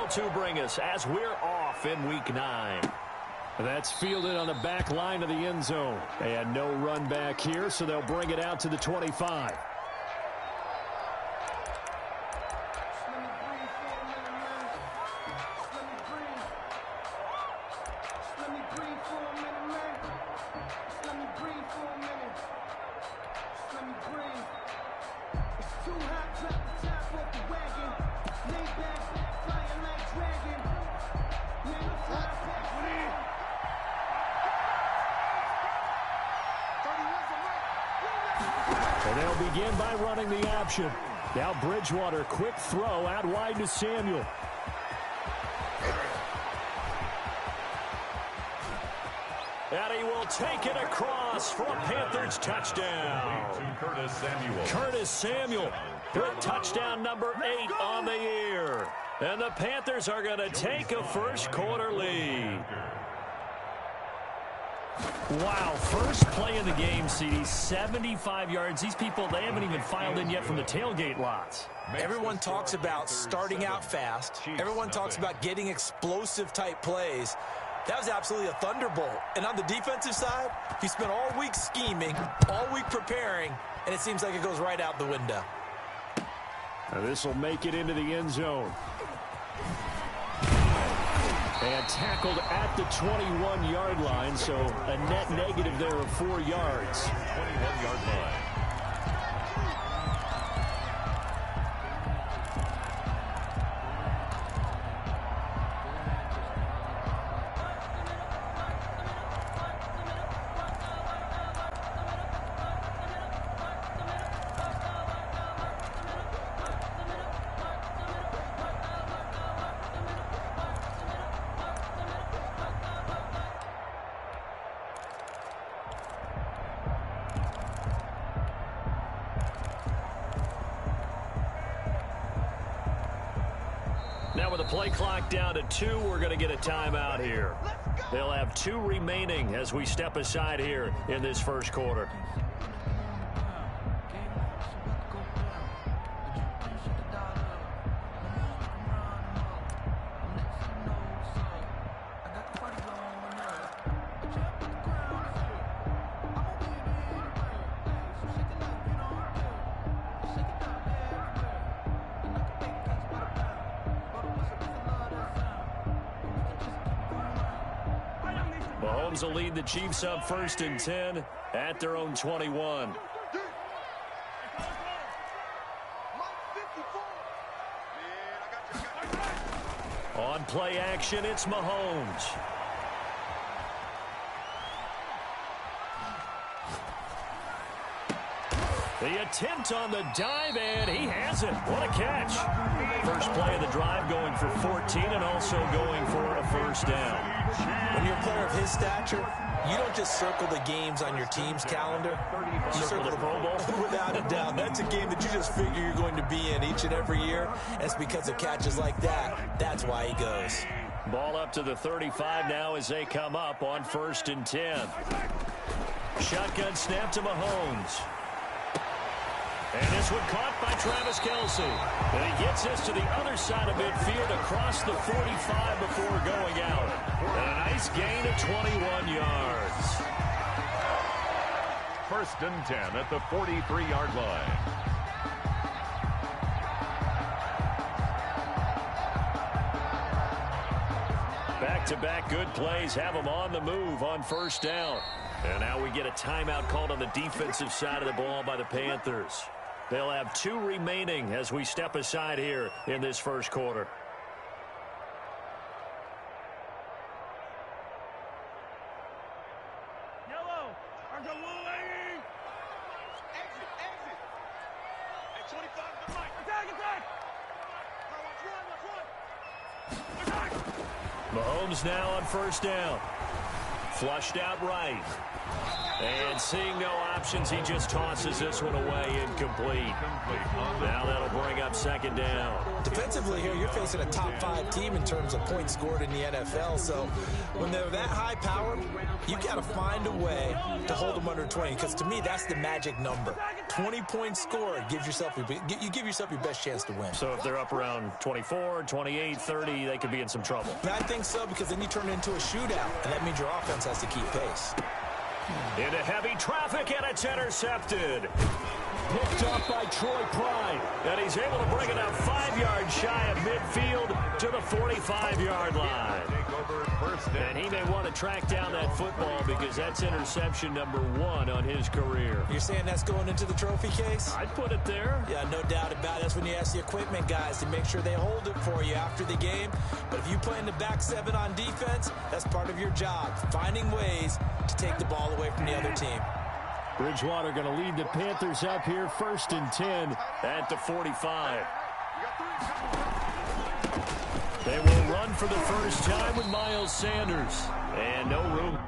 will to bring us as we're off in Week 9. That's fielded on the back line of the end zone. And no run back here, so they'll bring it out to the 25. And they'll begin by running the option. Now Bridgewater, quick throw out wide to Samuel. And he will take it across for a Panthers touchdown. Curtis Samuel with touchdown number 8 on the year. And the Panthers are going to take a first quarter lead. Wow, first play of the game, CD, 75 yards. These people, they haven't even filed in yet from the tailgate lots. Everyone talks about starting out fast. Everyone talks about getting explosive type plays. That was absolutely a thunderbolt. And on the defensive side, he spent all week scheming, all week preparing, and it seems like it goes right out the window. Now this will make it into the end zone. And tackled at the 21-yard line, so a net negative there of 4 yards. 21-yard line. Now with the play clock down to 2, we're going to get a timeout here. They'll have 2 remaining as we step aside here in this first quarter. Mahomes will lead the Chiefs up 1st and 10 at their own 21. On play action, it's Mahomes. The attempt on the dive, and he has it. What a catch. First play of the drive going for 14 and also going for a first down. When you're a player of his stature, you don't just circle the games on your team's calendar. You circle the Pro Bowl. Without a doubt. That's a game that you just figure you're going to be in each and every year. And it's because of catches like that. That's why he goes. Ball up to the 35 now as they come up on 1st and 10. Shotgun snap to Mahomes. And this one caught by Travis Kelce. And he gets this to the other side of midfield across the 45 before going out. And a nice gain of 21 yards. 1st and 10 at the 43-yard line. Back-to-back good plays have them on the move on 1st down. And now we get a timeout called on the defensive side of the ball by the Panthers. They'll have 2 remaining as we step aside here in this first quarter. Yellow, are the lady? Exit, exit. At 25 to the right. Attack, attack. Mahomes now on 1st down. Flushed out right. And seeing no options, he just tosses this one away incomplete. Now that'll bring up second down. Defensively here, you're facing a top-5 team in terms of points scored in the NFL. So when they're that high-powered, you got to find a way to hold them under 20. Because to me, that's the magic number. 20 points scored you give yourself your best chance to win. So if they're up around 24, 28, 30, they could be in some trouble. And I think so, because then you turn it into a shootout, and that means your offense has to keep pace. Into heavy traffic, and it's intercepted. Picked up by Troy Pride. And he's able to bring it up 5 yards shy of midfield to the 45-yard line. And he may want to track down that football because that's interception number 1 on his career. You're saying that's going into the trophy case? I'd put it there. Yeah, no doubt about it. That's when you ask the equipment guys to make sure they hold it for you after the game. But if you play in the back 7 on defense, that's part of your job, finding ways to take the ball away from the other team. Bridgewater going to lead the Panthers up here, 1st and 10 at the 45. They will run for the first time with Miles Sanders. And no room.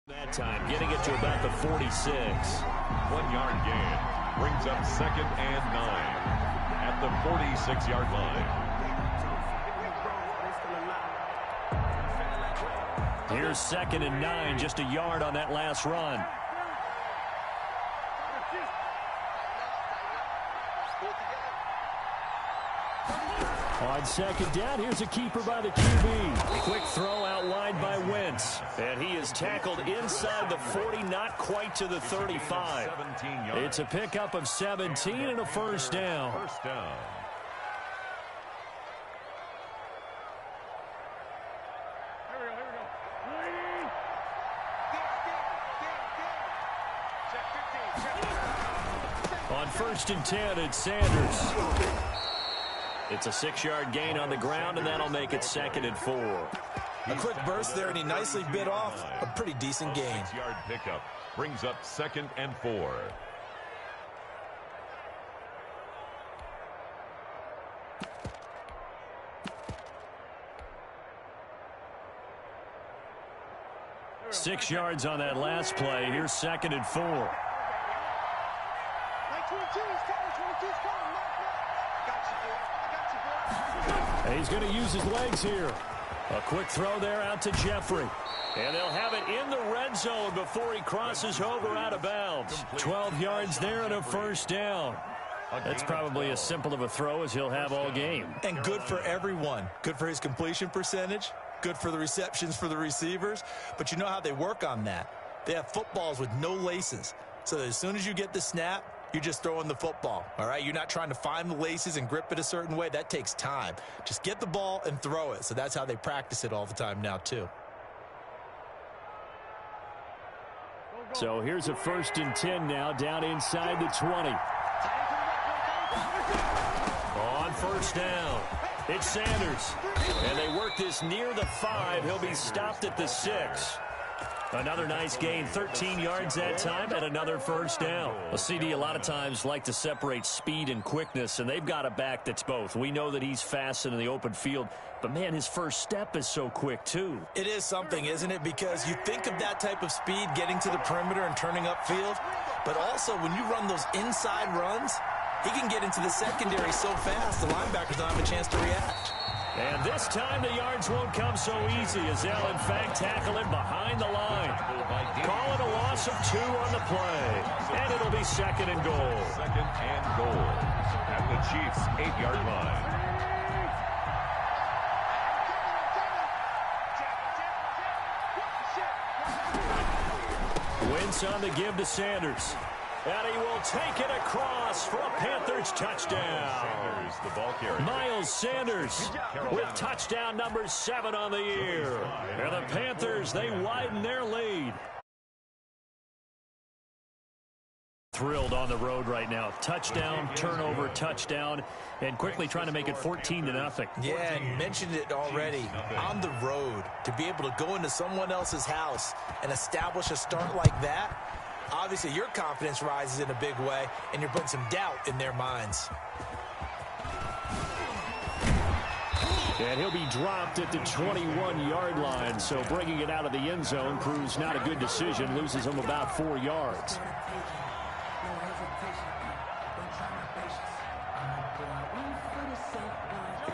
That time, getting it to about the 46. 1 yard gain brings up 2nd and 9 at the 46-yard line. Here's 2nd and 9, just a yard on that last run. On 2nd down, here's a keeper by the QB. Quick throw out wide by Wentz. And he is tackled inside the 40, not quite to the 35. It's a pickup of 17 and a first down. First down. On 1st and 10, it's Sanders. It's a 6-yard gain on the ground, and that'll make it 2nd and 4. A quick burst there, and he nicely bit off a pretty decent gain. 6-yard pickup brings up 2nd and 4. Six yards on that last play. Here's 2nd and 4. He's going to use his legs here. A quick throw there out to Jeffrey. And they'll have it in the red zone before he crosses over out of bounds. 12 yards there and a first down. That's probably as simple of a throw as he'll have all game. And good for everyone. Good for his completion percentage. Good for the receptions for the receivers. But you know how they work on that. They have footballs with no laces. So as soon as you get the snap, you're just throwing the football, all right? You're not trying to find the laces and grip it a certain way. That takes time. Just get the ball and throw it. So that's how they practice it all the time now, too. So here's a 1st and 10 now, down inside the 20. On 1st down, it's Sanders. And they work this near the 5. He'll be stopped at the 6. Another nice gain, 13 yards that time, and another first down. A CD a lot of times like to separate speed and quickness, and they've got a back that's both. We know that he's fast in the open field, but, man, his first step is so quick, too. It is something, isn't it? Because you think of that type of speed getting to the perimeter and turning upfield, but also when you run those inside runs, he can get into the secondary so fast the linebackers don't have a chance to react. And this time the yards won't come so easy as they'll, in fact, tackle him behind the line. Call it a loss of 2 on the play. And it'll be 2nd and goal. 2nd and goal at the Chiefs' 8-yard line. Wentz on the give to Sanders. And he will take it across for a Panthers touchdown. Sanders, the ball carrier. Miles Sanders with touchdown number 7 on the year. And the Panthers, they widen their lead. Thrilled on the road right now. Touchdown, turnover, touchdown, and quickly trying to make it 14-0. Yeah, and mentioned it already. On the road, to be able to go into someone else's house and establish a start like that, obviously your confidence rises in a big way, and you're putting some doubt in their minds. And he'll be dropped at the 21-yard line, so bringing it out of the end zone proves not a good decision, loses him about 4 yards.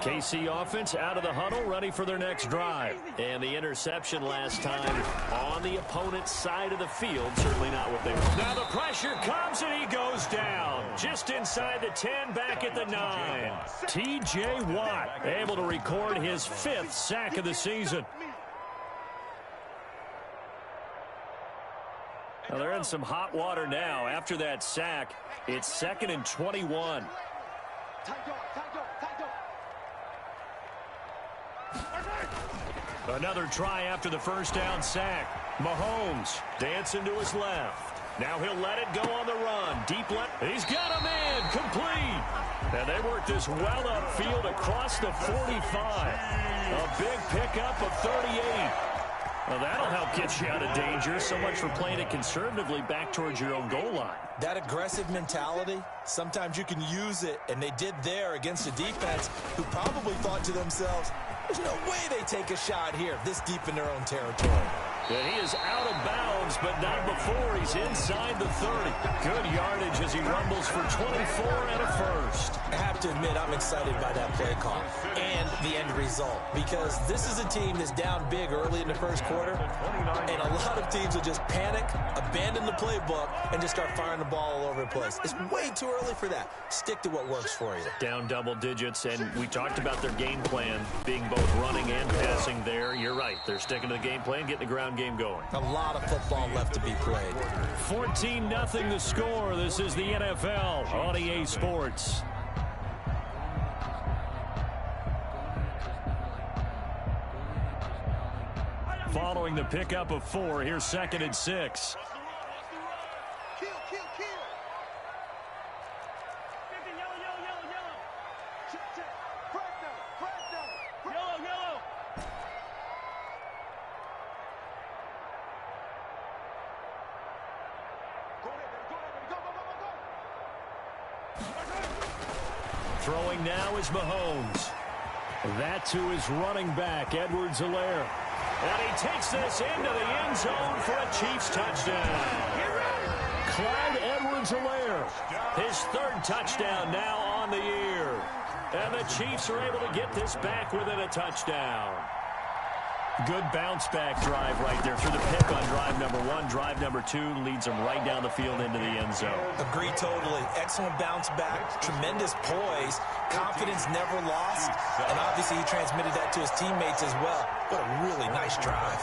KC offense out of the huddle, ready for their next drive. And the interception last time on the opponent's side of the field, certainly not what they want. Now the pressure comes and he goes down. Just inside the 10, back at the 9. T.J. Watt able to record his 5th sack of the season. Now they're in some hot water now. After that sack, it's 2nd and 21. Another try after the first down sack. Mahomes dancing to his left. Now he'll let it go on the run. Deep left. He's got him in. Complete. And they work this well upfield across the 45. A big pickup of 38. Well, that'll help get you out of danger. So much for playing it conservatively back towards your own goal line. That aggressive mentality, sometimes you can use it, and they did there against a defense who probably thought to themselves, there's no way they take a shot here this deep in their own territory. And he is out of bounds, but not before he's inside the 30. Good yardage as he rumbles for 24 and a first. I have to admit, I'm excited by that play call and the end result, because this is a team that's down big early in the first quarter, and a lot of teams will just panic, abandon the playbook, and just start firing the ball all over the place. It's way too early for that. Stick to what works for you. Down double digits, and we talked about their game plan being both running and passing there. You're right. They're sticking to the game plan, getting the ground game going. A lot of football left to be played. 14-0 the score. This is the NFL on EA Sports. Following the pickup of 4, here's 2nd and 6. Throwing now is Mahomes. That to his running back, Edwards-Helaire. And he takes this into the end zone for a Chiefs touchdown. Clyde Edwards-Helaire, his 3rd touchdown now on the year. And the Chiefs are able to get this back within a touchdown. Good bounce-back drive right there through the pick on drive number 1. Drive number 2 leads them right down the field into the end zone. Agree totally. Excellent bounce-back, tremendous poise, confidence never lost, and obviously he transmitted that to his teammates as well. What a really nice drive.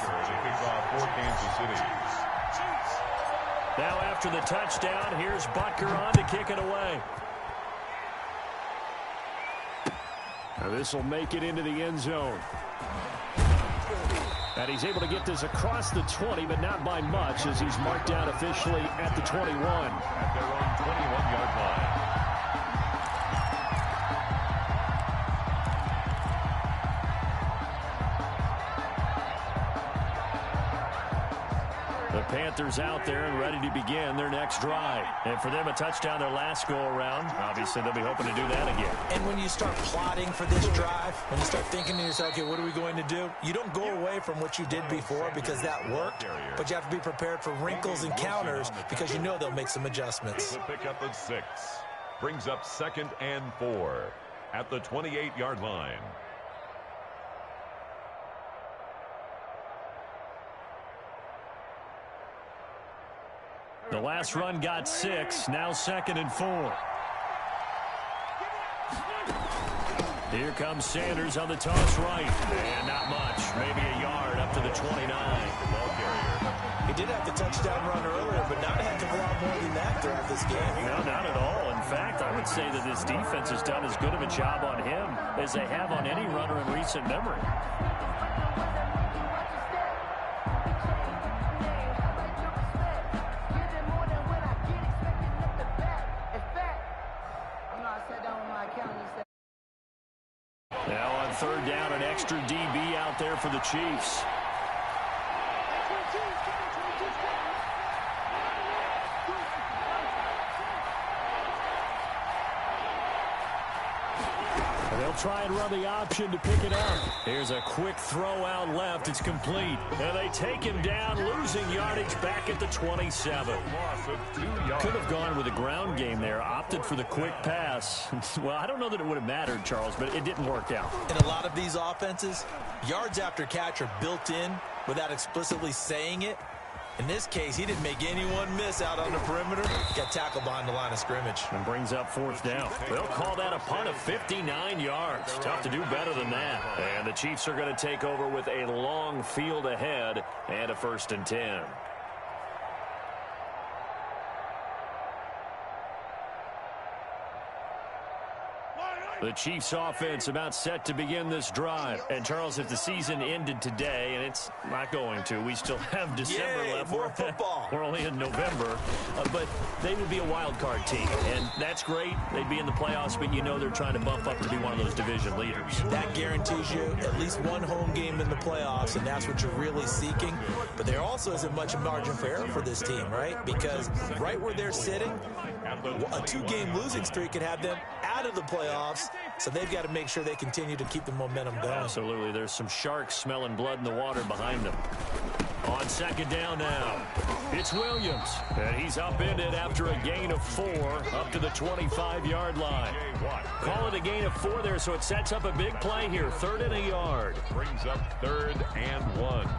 Now after the touchdown, here's Butker on to kick it away. Now this will make it into the end zone. And he's able to get this across the 20, but not by much, as he's marked down officially at the 21. At their own 21-yard line. The Panthers out there and ready to begin their next drive. And for them, a touchdown their last go-around. Obviously, they'll be hoping to do that again. And when you start plotting for this drive, when you start thinking to yourself, okay, what are we going to do? You don't go away from what you did before because that worked, but you have to be prepared for wrinkles and counters because you know they'll make some adjustments. The pickup of 6 brings up 2nd and 4 at the 28-yard line. The last run got 6. Now 2nd and 4. Here comes Sanders on the toss right. And not much. Maybe a yard up to the 29. Ball carrier. He did have the touchdown run earlier, but not a heck of a lot more than that throughout this game. No, not at all. In fact, I would say that this defense has done as good of a job on him as they have on any runner in recent memory. third down, an extra DB out there for the Chiefs. They'll try and run the option to pick it up. Here's a quick throw out left. It's complete. And they take him down, losing yardage back at the 27. Could have gone with a ground game there. Opted for the quick pass. Well, I don't know that it would have mattered, Charles, but it didn't work out. In a lot of these offenses, yards after catch are built in without explicitly saying it. In this case, he didn't make anyone miss out on the perimeter. Got tackled behind the line of scrimmage. And brings up fourth down. They'll call that a punt of 59 yards. Tough to do better than that. And the Chiefs are going to take over with a long field ahead and a 1st and 10. The Chiefs offense about set to begin this drive. And, Charles, if the season ended today, and it's not going to, we still have December left. More football. We're only in November. But they would be a wild card team. And that's great. They'd be in the playoffs, but you know they're trying to bump up to be one of those division leaders. That guarantees you at least one home game in the playoffs, and that's what you're really seeking. But there also isn't much margin for error for this team, right? Because right where they're sitting, a 2-game losing streak could have them out of the playoffs. So they've got to make sure they continue to keep the momentum going. Absolutely. There's some sharks smelling blood in the water behind them. On 2nd down now, it's Williams. And he's upended after a gain of 4 up to the 25-yard line. Call it a gain of 4 there, so it sets up a big play here. 3rd and a yard. Brings up 3rd and 1.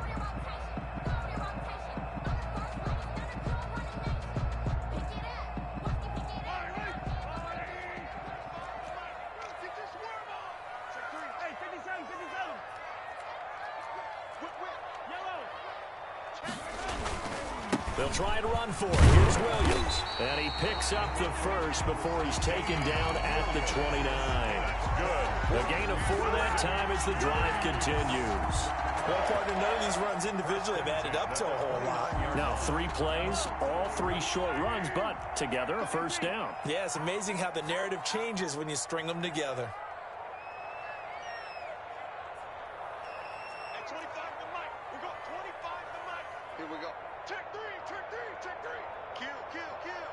They'll try to run for it. Here's Williams. And he picks up the first before he's taken down at the 29. A gain of 4 that time as the drive continues. Well, partner, none of these runs individually have added up to a whole lot. Now 3 plays, all 3 short runs, but together a 1st down. Yeah, it's amazing how the narrative changes when you string them together. Hey, 25 to Mike. We got 25 to Mike. Here we go. Check 3, check 3, check 3. Kill, kill, kill.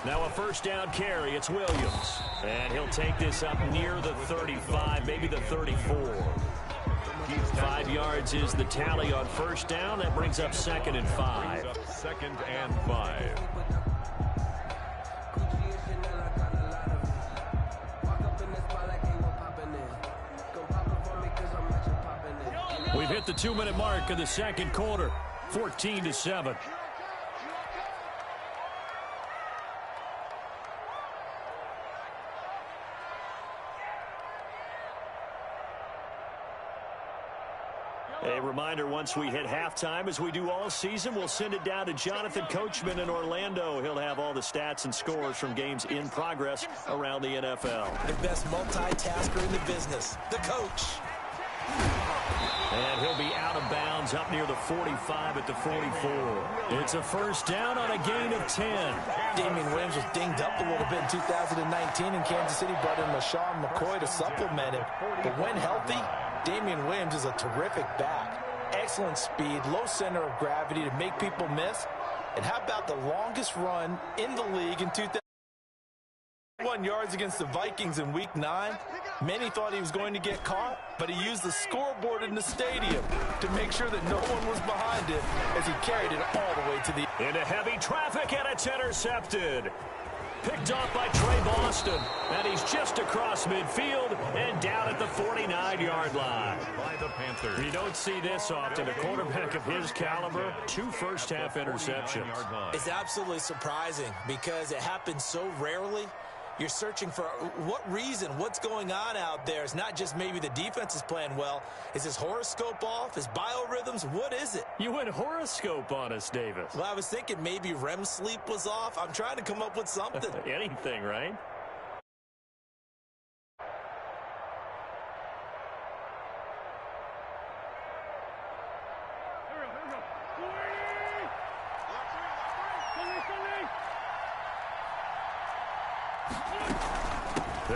Now a 1st down carry. It's Williams. And he'll take this up near the 35, maybe the 34. 5 yards is the tally on 1st down. That brings up 2nd and 5. 2nd and 5. We've hit the 2-minute mark of the 2nd quarter. 14-7. A reminder, once we hit halftime, as we do all season, we'll send it down to Jonathan Coachman in Orlando. He'll have all the stats and scores from games in progress around the NFL. The best multitasker in the business, the coach. And he'll be out of bounds up near the 45 at the 44. It's a 1st down on a gain of 10. Damian Williams was dinged up a little bit in 2019, and Kansas City brought in LaShawn McCoy to supplement him. But when healthy, Damian Williams is a terrific back. Excellent speed, low center of gravity to make people miss. And how about the longest run in the league in 2001 yards against the Vikings in Week 9? Many thought he was going to get caught, but he used the scoreboard in the stadium to make sure that no one was behind him as he carried it all the way to the... Into heavy traffic, and it's intercepted. Picked off by Trey Boston, and he's just across midfield and down at the 49-yard line. By the Panthers. You don't see this often. A quarterback of his caliber, 2 first-half interceptions. It's absolutely surprising because it happens so rarely. You're searching for what reason, what's going on out there. It's not just maybe the defense is playing well. Is his horoscope off? His biorhythms? What is it? You went horoscope on us, Davis. Well, I was thinking maybe REM sleep was off. I'm trying to come up with something. Anything, right?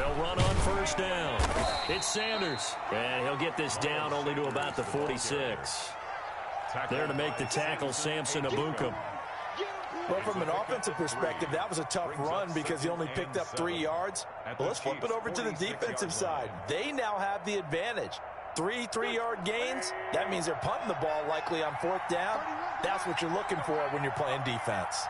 They'll run on first down. It's Sanders. And he'll get this down only to about the 46. There to make the tackle, Samson Ebukam. Well, from an offensive perspective, that was a tough run because he only picked up 3 yards. Well, let's flip it over to the defensive side. They now have the advantage. 3 3-yard gains, that means they're punting the ball likely on 4th down. That's what you're looking for when you're playing defense.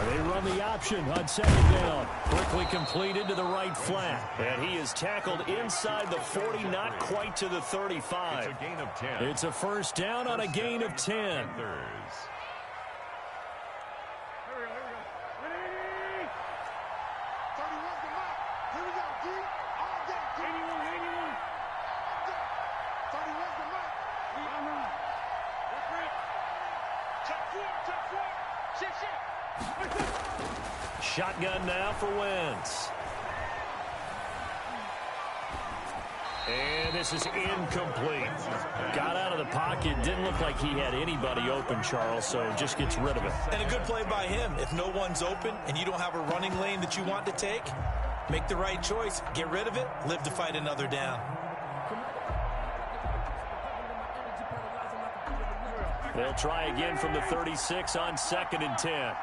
They run the option on 2nd down. Quickly completed to the right flat. And he is tackled inside the 40, not quite to the 35. It's a gain of 10. It's a first down on a gain of 10. Shotgun now for Wentz. And this is incomplete. Got out of the pocket. Didn't look like he had anybody open, Charles, so just gets rid of it. And a good play by him. If no one's open and you don't have a running lane that you want to take, make the right choice. Get rid of it. Live to fight another down. They'll try again from the 36 on 2nd and 10.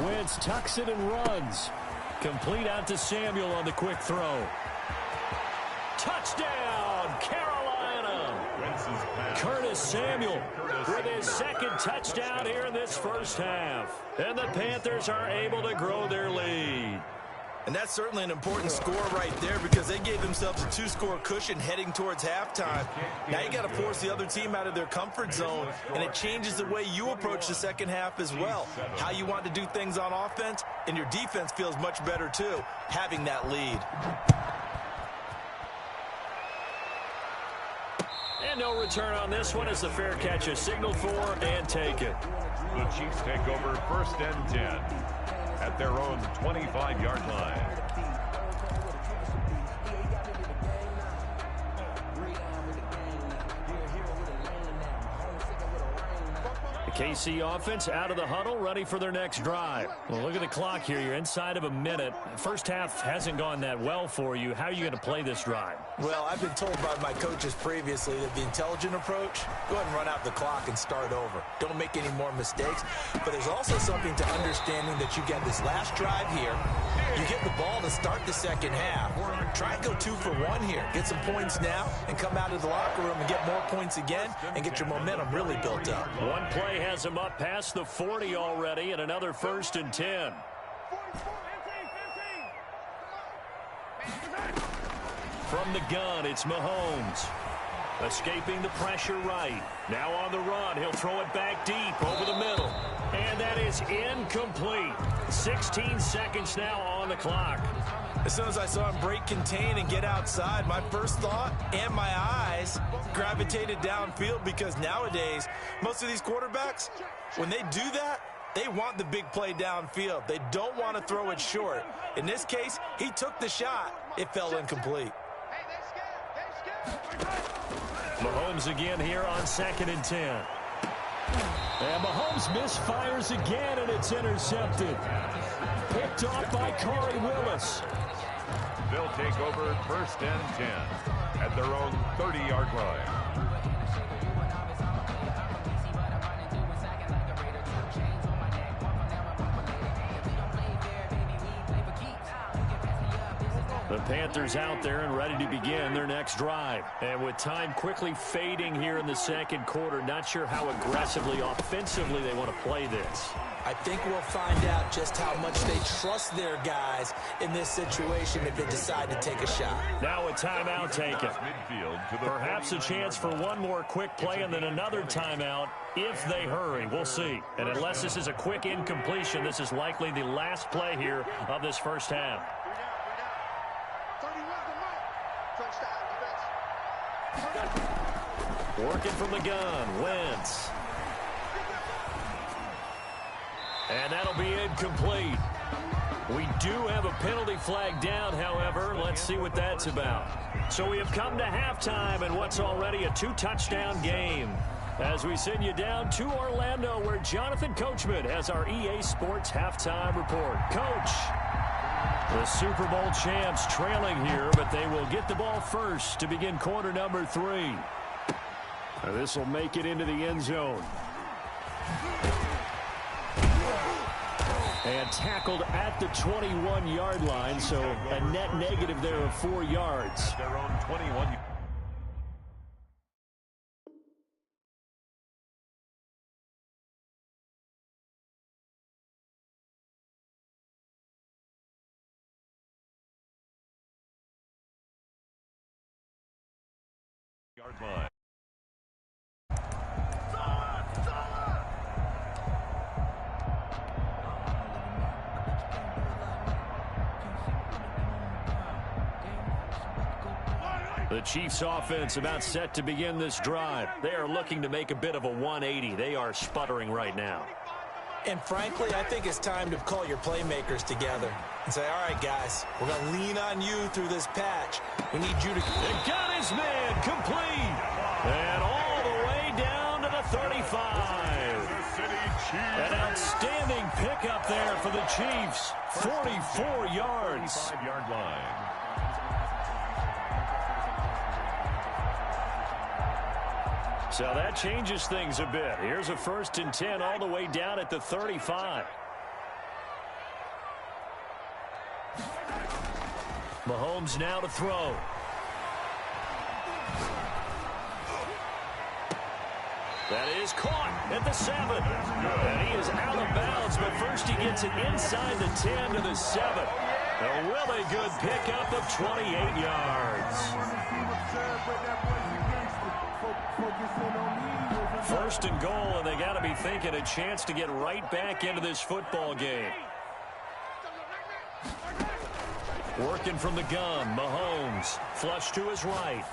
Wentz tucks it and runs. Complete out to Samuel on the quick throw. Touchdown, Carolina! Curtis Samuel with his 2nd touchdown here in this first half. And the Panthers are able to grow their lead. And that's certainly an important score right there because they gave themselves a 2-score cushion heading towards halftime. Now you got to force the other team out of their comfort zone, and it changes the way you approach the second half as well. How you want to do things on offense, and your defense feels much better too, having that lead. And no return on this one as the fair catch is signaled for and taken. The Chiefs take over 1st and 10 at their own 25-yard line. The KC offense out of the huddle, ready for their next drive. Well, look at the clock here. You're inside of a minute. First half hasn't gone that well for you. How are you going to play this drive? Well, I've been told by my coaches previously that the intelligent approach, go ahead and run out the clock and start over. Don't make any more mistakes. But there's also something to understanding that you get this last drive here. You get the ball to start the second half. Try and go 2 for 1 here. Get some points now and come out of the locker room and get more points again and get your momentum really built up. One play has him up past the 40 already and another 1st and 10. From the gun, it's Mahomes. Escaping the pressure right. Now on the run, he'll throw it back deep over the middle. And that is incomplete. 16 seconds now on the clock. As soon as I saw him break contain and get outside, my first thought and my eyes gravitated downfield because nowadays, most of these quarterbacks, when they do that, they want the big play downfield. They don't want to throw it short. In this case, he took the shot. It fell incomplete. Mahomes again here on 2nd and 10. And Mahomes misfires again, and it's intercepted. Picked off by Corey Willis. They'll take over 1st and 10 at their own 30-yard line. The Panthers out there and ready to begin their next drive. And with time quickly fading here in the second quarter, not sure how aggressively, offensively they want to play this. I think we'll find out just how much they trust their guys in this situation if they decide to take a shot. Now a timeout taken. Perhaps a chance for one more quick play and then another timeout if they hurry. We'll see. And unless this is a quick incompletion, this is likely the last play here of this first half. Working from the gun, Wentz. And that'll be incomplete. We do have a penalty flag down, however. Let's see what that's about. So we have come to halftime in what's already a 2-touchdown game. As we send you down to Orlando, where Jonathan Coachman has our EA Sports halftime report. Coach, the Super Bowl champs trailing here, but they will get the ball first to begin quarter number 3. This will make it into the end zone. And tackled at the 21-yard line, so a net negative there of 4 yards. At their own 21. Yard line. The Chiefs offense about set to begin this drive. They are looking to make a bit of a 180. They are sputtering right now. And frankly, I think it's time to call your playmakers together and say, all right, guys, we're going to lean on you through this patch. We need you to... They got his man complete. And all the way down to the 35. An outstanding pickup there for the Chiefs. 44 yards. 5-yard line. So that changes things a bit. Here's a 1st and 10 all the way down at the 35. Mahomes now to throw. That is caught at the 7. And he is out of bounds, but first he gets it inside the 10 to the 7. A really good pickup of 28 yards. 1st and goal, and they got to be thinking a chance to get right back into this football game. Working from the gun, Mahomes, flush to his right.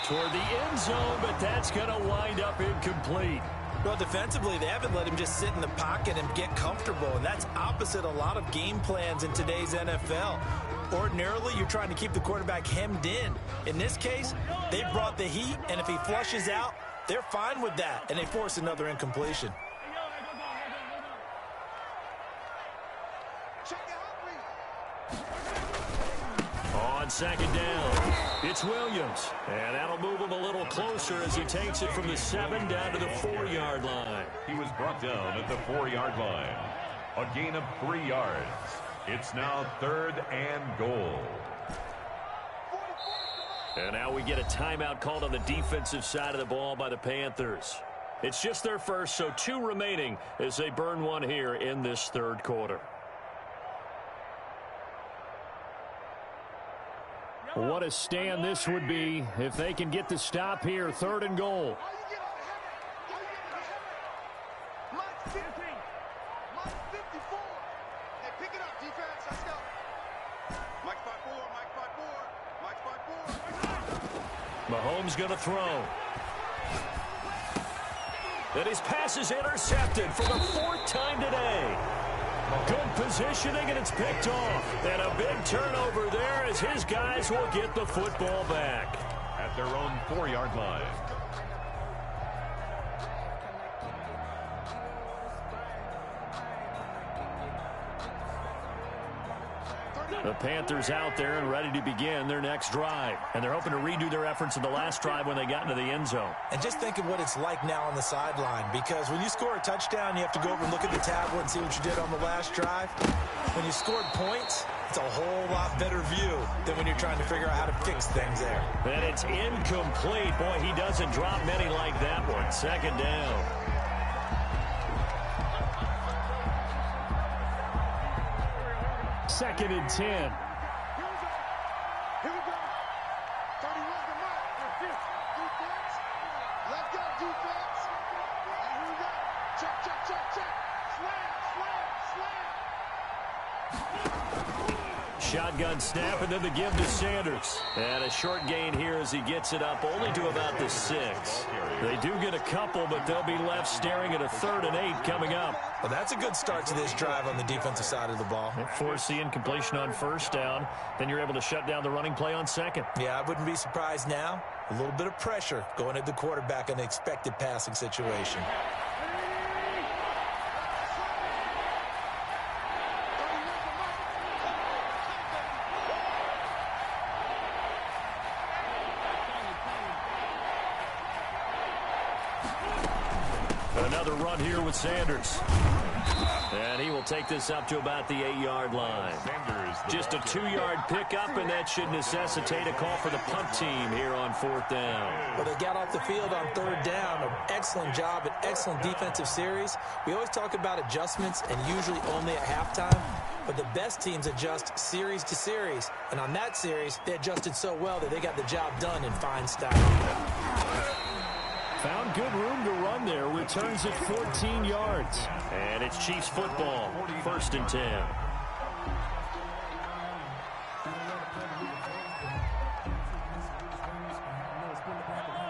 Toward the end zone, but that's going to wind up incomplete. Well, defensively, they haven't let him just sit in the pocket and get comfortable, and that's opposite a lot of game plans in today's NFL. Ordinarily, you're trying to keep the quarterback hemmed in. In this case, they brought the heat, and if he flushes out, they're fine with that, and they force another incompletion. On 2nd down, it's Williams. And that'll move him a little closer as he takes it from the 7 down to the 4-yard line. He was brought down at the 4-yard line. A gain of 3 yards. It's now 3rd and goal. And now we get a timeout called on the defensive side of the ball by the Panthers. It's just their first, so 2 remaining as they burn one here in this 3rd quarter. What a stand this would be if they can get the stop here. 3rd and goal. Mahomes going to throw. And his pass is intercepted for the 4th time today. Good positioning, and it's picked off. And a big turnover there as his guys will get the football back. At their own 4-yard line. The Panthers out there and ready to begin their next drive. And they're hoping to redo their efforts in the last drive when they got into the end zone. And just think of what it's like now on the sideline, because when you score a touchdown, you have to go over and look at the tablet and see what you did on the last drive. When you scored points, it's a whole lot better view than when you're trying to figure out how to fix things there. And it's incomplete. Boy, he doesn't drop many like that one. 2nd down. Second and 10. Here we go. 31 to mark. Defense. Let's go, defense. And here we go. Check, check, check, check. Slam, slam, slam. shotgun snap and then the give to Sanders. And a short gain here as he gets it up only to about the 6. They do get a couple, but they'll be left staring at a 3rd and 8 coming up. Well, that's a good start to this drive on the defensive side of the ball. Force the incompletion on 1st down. Then you're able to shut down the running play on 2nd. Yeah, I wouldn't be surprised now. A little bit of pressure going at the quarterback in the expected passing situation. Another run here with Sanders. And he will take this up to about the 8-yard line. Just a 2-yard pickup, and that should necessitate a call for the punt team here on 4th down. Well, they got off the field on 3rd down. An excellent job, an excellent defensive series. We always talk about adjustments and usually only at halftime. But the best teams adjust series to series. And on that series, they adjusted so well that they got the job done in fine style. Found good room to run there. Returns at 14 yards. And it's Chiefs football. 1st and 10.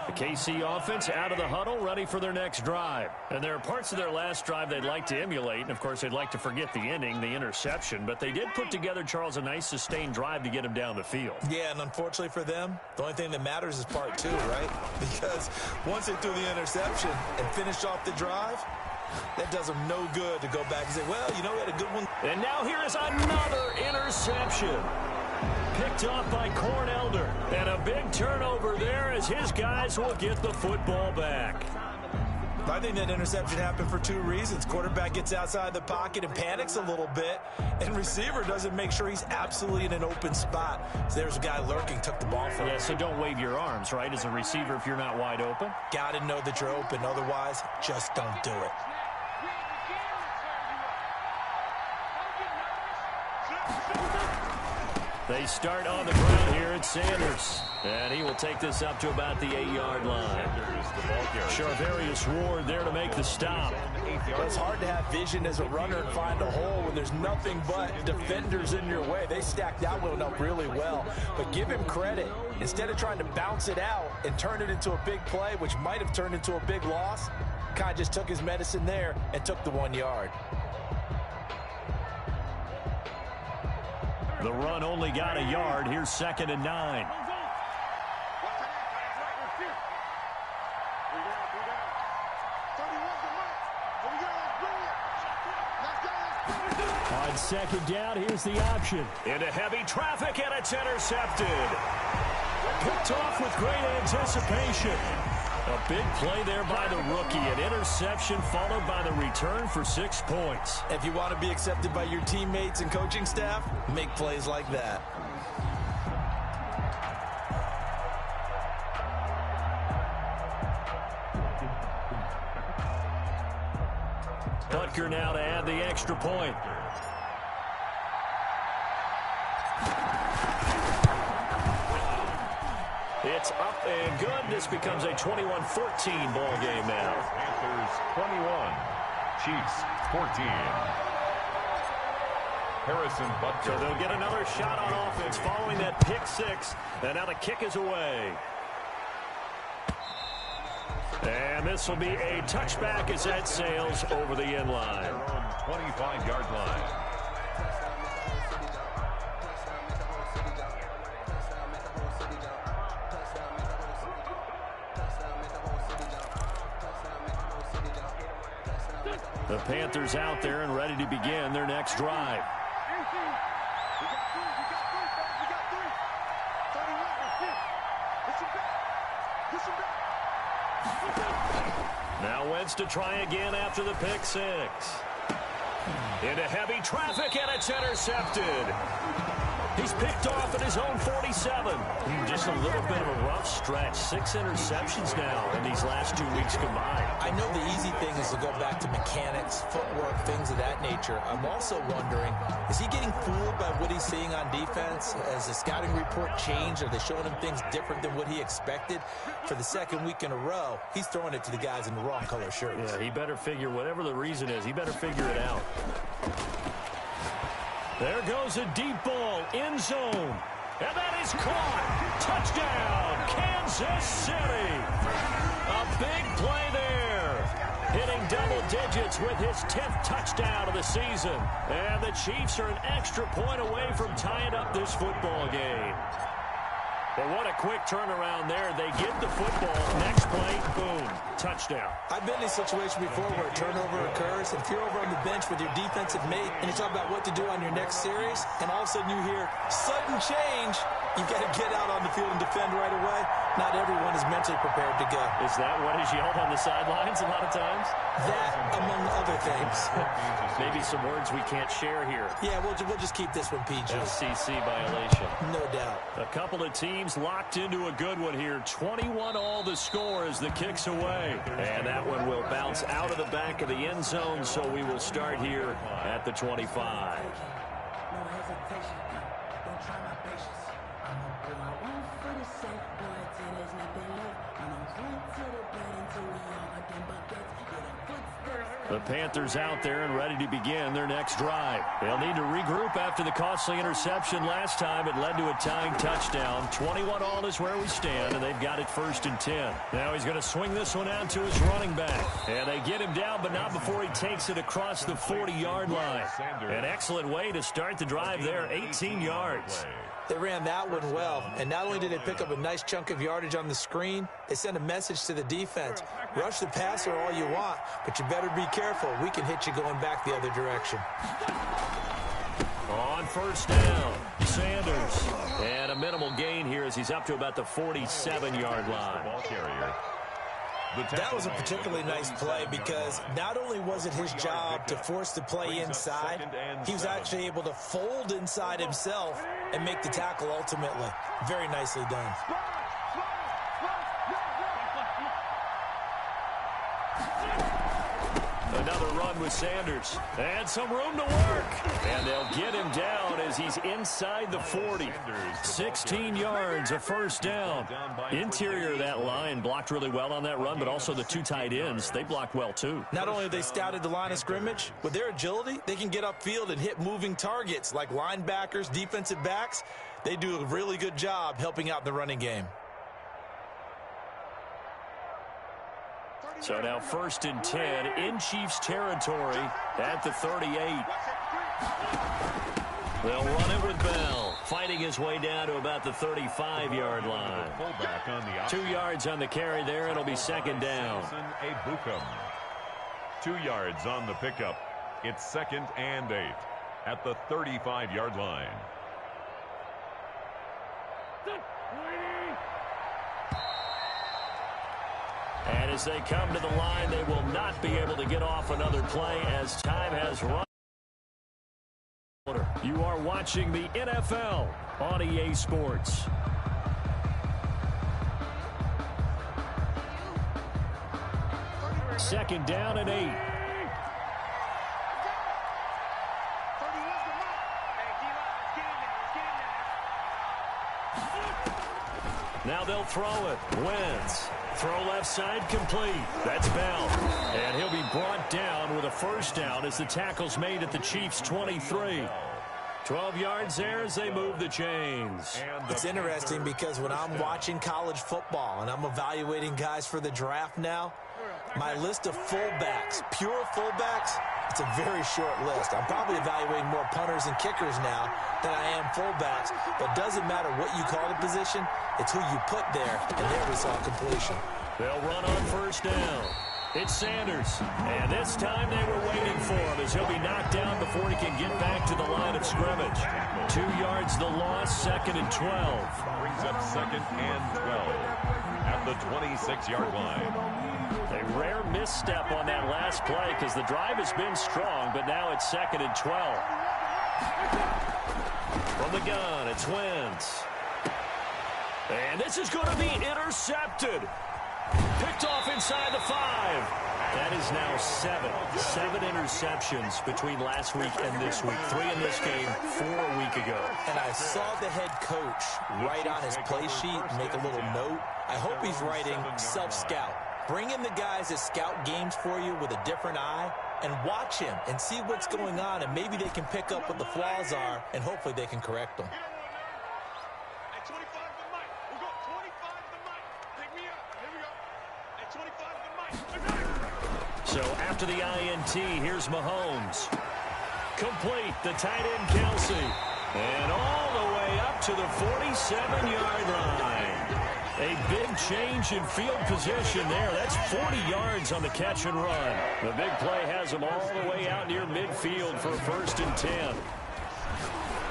The KC offense out of the huddle, ready for their next drive. And there are parts of their last drive they'd like to emulate. And, of course, they'd like to forget the ending, the interception. But they did put together, Charles, a nice sustained drive to get him down the field. Yeah, and unfortunately for them, the only thing that matters is part 2, right? Because once they threw the interception and finished off the drive, that does them no good to go back and say, well, you know, we had a good one. And now here is another interception. Picked off by Cornelder. And a big turnover there as his guys will get the football back. I think that interception happened for 2 reasons. Quarterback gets outside the pocket and panics a little bit, and receiver doesn't make sure he's absolutely in an open spot. So there's a guy lurking, took the ball from him. Yeah, so don't wave your arms, right, as a receiver if you're not wide open. Got to know that you're open. Otherwise, just don't do it. They start on the ground here at Sanders. And he will take this up to about the 8-yard line. Charvarius Ward there to make the stop. Well, it's hard to have vision as a runner and find a hole when there's nothing but defenders in your way. They stacked that one up really well. But give him credit. Instead of trying to bounce it out and turn it into a big play, which might have turned into a big loss, kind of just took his medicine there and took the 1 yard. The run only got a yard. Here's 2nd and 9. On 2nd down, here's the option. Into heavy traffic, and it's intercepted. Picked off with great anticipation. A big play there by the rookie. An interception followed by the return for 6 points. If you want to be accepted by your teammates and coaching staff, make plays like that. Butker now to add the extra point. It's up and good. This becomes a 21-14 ball game now. Panthers 21, Chiefs 14. Harrison Butker. So they'll get another shot on offense following that pick 6. And now the kick is away. And this will be a touchback as that sails over the end line. 25-yard line. The Panthers out there and ready to begin their next drive. Now Wentz to try again after the pick 6. Into heavy traffic, and it's intercepted. He's picked off at his own 47. Just a little bit of a rough stretch. 6 interceptions now in these last 2 weeks combined. I know the easy thing is to go back to mechanics, footwork, things of that nature. I'm also wondering, is he getting fooled by what he's seeing on defense? Has the scouting report changed? Are they showing him things different than what he expected? For the 2nd week in a row, he's throwing it to the guys in the wrong color shirts. Yeah, he better figure, whatever the reason is, he better figure it out. There goes a deep ball end zone. And that is caught. Touchdown, Kansas City. A big play there. Hitting double digits with his 10th touchdown of the season. And the Chiefs are an extra point away from tying up this football game. But what a quick turnaround there. They get the football. Next play, boom, touchdown. I've been in a situation before where a turnover occurs, and if you're over on the bench with your defensive mate, and you talk about what to do on your next series, and all of a sudden you hear sudden change, you've got to get out on the field and defend right away. Not everyone is mentally prepared to go. Is that what is yelled on the sidelines a lot of times? That, among other things. Maybe some words we can't share here. Yeah, we'll just keep this one PG. FCC violation. No doubt. A couple of teams locked into a good one here. 21-all the score as the kick's away. And that one will bounce out of the back of the end zone, so we will start here at the 25. The Panthers out there and ready to begin their next drive. They'll need to regroup after the costly interception last time. It led to a tying touchdown. 21-all is where we stand, and they've got it 1st and 10. Now he's going to swing this one out to his running back. And they get him down, but not before he takes it across the 40-yard line. An excellent way to start the drive there, 18 yards. They ran that one well, and not only did they pick up a nice chunk of yardage on the screen, they sent a message to the defense. Rush the passer all you want, but you better be careful. We can hit you going back the other direction. On 1st down, Sanders. And a minimal gain here as he's up to about the 47-yard line. Ball carrier. That was a particularly nice play because not only was it his job to force the play inside, he was actually able to fold inside himself and make the tackle ultimately. Very nicely done. Another run with Sanders. And some room to work. And they'll get him down as he's inside the 40. 16 yards, a 1st down. Interior of that line blocked really well on that run, but also the 2 tight ends, they blocked well too. Not only have they scouted the line of scrimmage, with their agility, they can get upfield and hit moving targets like linebackers, defensive backs. They do a really good job helping out the running game. So now 1st and 10 in Chiefs territory at the 38. They'll run it with Bell, fighting his way down to about the 35-yard line. 2 yards on the carry there. It'll be 2nd down. 2 yards on the pickup. It's 2nd and 8 at the 35-yard line. And as they come to the line, they will not be able to get off another play as time has run. You are watching the NFL on EA Sports. Second down and 8. Now they'll throw it. Wentz. Throw left side complete. That's Bell. And he'll be brought down with a 1st down as the tackle's made at the Chiefs' 23. 12 yards there as they move the chains. It's interesting because when I'm watching college football and I'm evaluating guys for the draft now, my list of fullbacks, pure fullbacks, it's a very short list. I'm probably evaluating more punters and kickers now than I am fullbacks, but it doesn't matter what you call the position, it's who you put there, and there we saw completion. They'll run on 1st down. It's Sanders, and this time they were waiting for him as he'll be knocked down before he can get back to the line of scrimmage. 2 yards the loss, 2nd and 12. Brings up 2nd and 12 at the 26-yard line. A rare misstep on that last play because the drive has been strong, but now it's 2nd and 12. From the gun, it's Wentz. And this is going to be intercepted. Picked off inside the 5. That is now 7 interceptions between last week and this week. 3 in this game, 4 a week ago. And I saw the head coach write on his play sheet, make a little note. I hope he's writing self-scout. Bring in the guys that scout games for you with a different eye and watch him and see what's going on, and maybe they can pick up what the flaws are, and hopefully they can correct them. At 25 the mic. We'll go 25 the mic. Pick me up. Here we go. At 25 the mic. So after the INT, here's Mahomes. Complete, the tight end Kelsey. And all the way up to the 47-yard line. A big change in field position there. That's 40 yards on the catch and run. The big play has him all the way out near midfield for 1st and 10.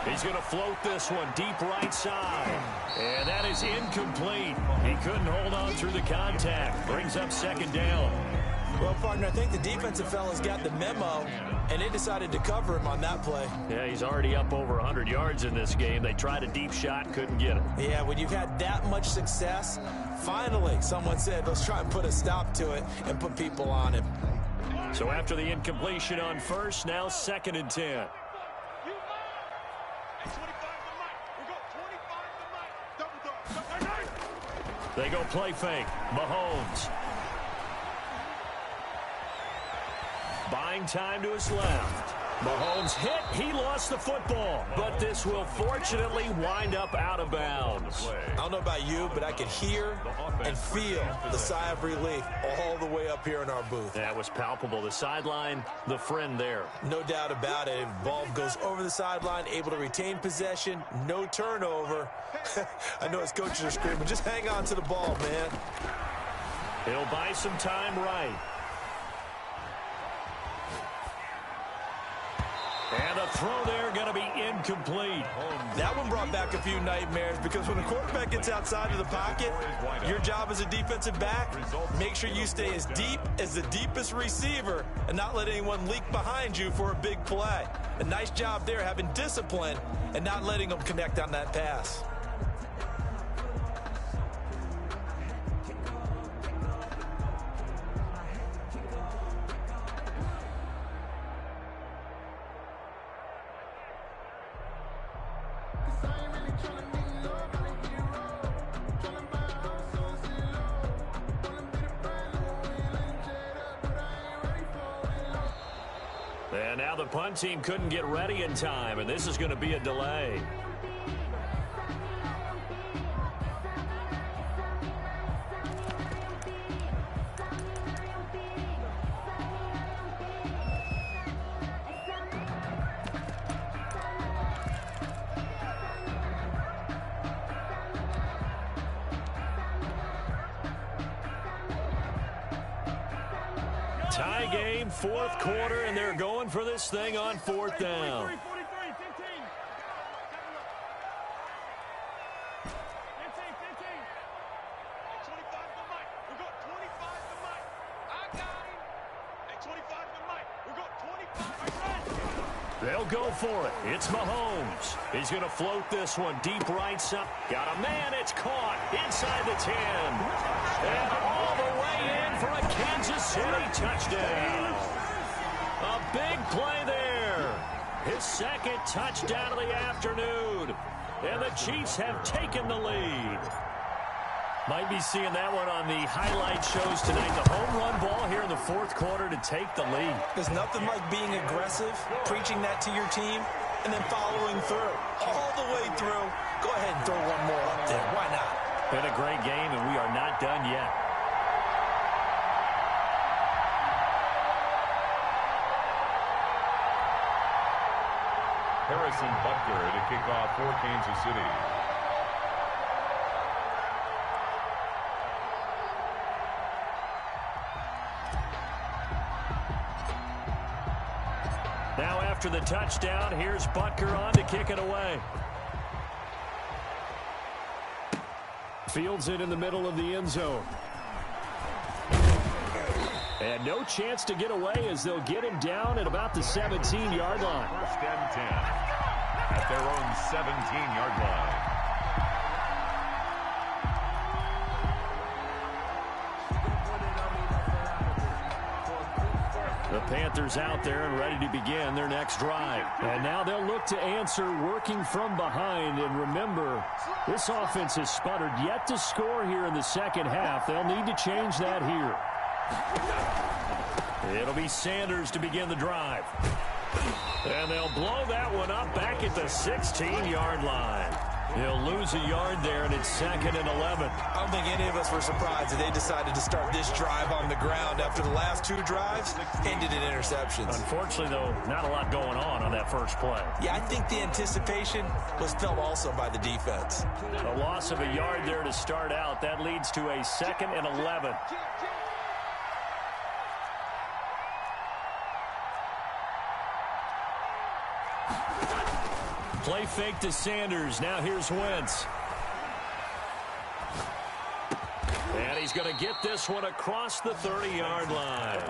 He's going to float this one deep right side. And that is incomplete. He couldn't hold on through the contact. Brings up 2nd down. Well, partner, I think the defensive fellas got the memo, and they decided to cover him on that play. Yeah, he's already up over 100 yards in this game. They tried a deep shot, couldn't get it. Yeah, when you've had that much success, finally someone said, let's try and put a stop to it and put people on him. So after the incompletion on 1st, now 2nd and 10. At 25 the mic. We'll go 25 the mic. Double dog. They go play fake. Mahomes. Buying time to his left. Mahomes hit. He lost the football. But this will fortunately wind up out of bounds. I don't know about you, but I could hear and feel the sigh of relief all the way up here in our booth. That was palpable. The sideline, the friend there. No doubt about it. Ball goes over the sideline, able to retain possession, no turnover. I know his coaches are screaming, just hang on to the ball, man. He'll buy some time right. And the throw there going to be incomplete. That one brought back a few nightmares because when the quarterback gets outside of the pocket, your job as a defensive back, make sure you stay as deep as the deepest receiver and not let anyone leak behind you for a big play. A nice job there having discipline and not letting them connect on that pass. And now the punt team couldn't get ready in time, and this is going to be a delay. Tie game, 4th quarter, and they're going for this thing on 4th down. 43, 15. 15. At 25 the mic. We'll go 25 the mic. I got him. At 25 the mic. We'll go 25. They'll go for it. It's Mahomes. He's going to float this one deep right side. Got a man. It's caught inside the 10. And all the way in for a Kansas City touchdown. A big play there. His 2nd touchdown of the afternoon. And the Chiefs have taken the lead. Might be seeing that one on the highlight shows tonight. The home run ball here in the 4th quarter to take the lead. There's nothing like being aggressive, preaching that to your team, and then following through. All the way through. Go ahead and throw one more up there. Why not? Been a great game, and we are not done yet. Harrison Butker to kick off for Kansas City. Now after the touchdown, here's Butker on to kick it away. Fields it in the middle of the end zone. And no chance to get away as they'll get him down at about the 17-yard line. 1st and 10 at their own 17-yard line. The Panthers out there and ready to begin their next drive. And now they'll look to answer working from behind. And remember, this offense has sputtered yet to score here in the 2nd half. They'll need to change that here. It'll be Sanders to begin the drive. And they'll blow that one up back at the 16-yard line. He'll lose a yard there, and it's 2nd and 11. I don't think any of us were surprised that they decided to start this drive on the ground after the last 2 drives ended in interceptions. Unfortunately, though, not a lot going on that first play. Yeah, I think the anticipation was felt also by the defense. A loss of a yard there to start out. That leads to a 2nd and 11. Play fake to Sanders. Now here's Wentz. And he's going to get this one across the 30-yard line.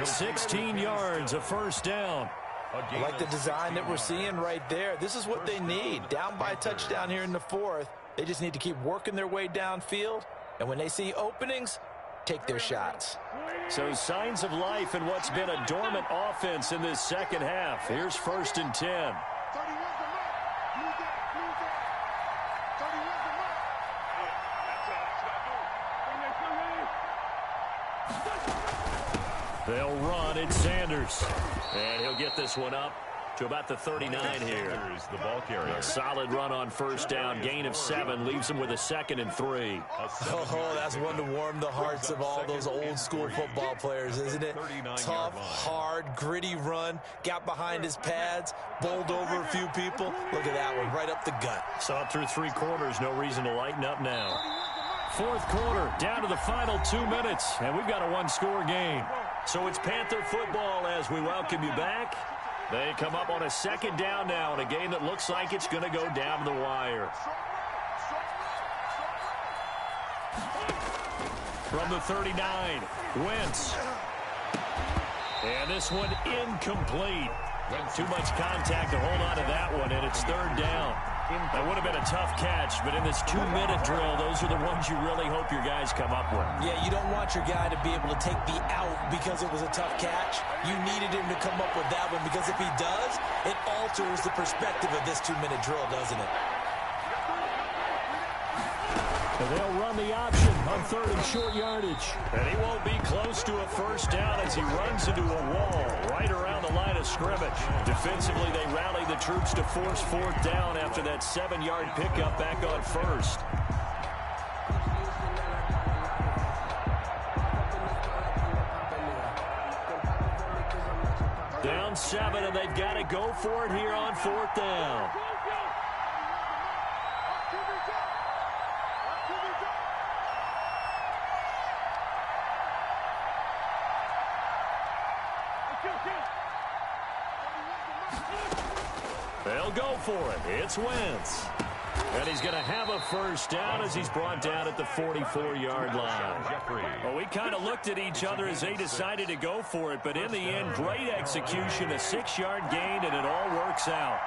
16 yards, a first down. I like the design that we're seeing right there. This is what they need. Down by a touchdown here in the 4th. They just need to keep working their way downfield. And when they see openings, take their shots. So signs of life in what's been a dormant offense in this second half. Here's 1st and 10. They'll run. It's Sanders. And he'll get this one up to about the 39 here. The ball carrier. A solid run on first down. Gain of 7 leaves him with a 2nd and 3. Oh, that's one to warm the hearts of all those old school football players, isn't it? Tough, hard, gritty run. Got behind his pads, bowled over a few people. Look at that one, right up the gut. Saw it through 3 quarters. No reason to lighten up now. 4th quarter, down to the final 2 minutes, and we've got a 1-score game. So it's Panther football as we welcome you back. They come up on a 2nd down now in a game that looks like it's going to go down to the wire. From the 39, Wentz. And this one incomplete. Too much contact to hold on to that one, and it's 3rd down. That would have been a tough catch, but in this 2-minute drill, those are the ones you really hope your guys come up with. Yeah, you don't want your guy to be able to take the out because it was a tough catch. You needed him to come up with that one because if he does, it alters the perspective of this 2-minute drill, doesn't it? And they'll run the option on 3rd and short yardage. And he won't be close to a first down as he runs into a wall right around the line of scrimmage. Defensively, they rally the troops to force 4th down after that 7-yard pickup back on 1st. Down 7, and they've got to go for it here on 4th down. They'll go for it. It's Wentz. And he's going to have a first down as he's brought down at the 44-yard line. Well, we kind of looked at each other as they decided to go for it, but in the end, great execution, a 6-yard gain, and it all works out.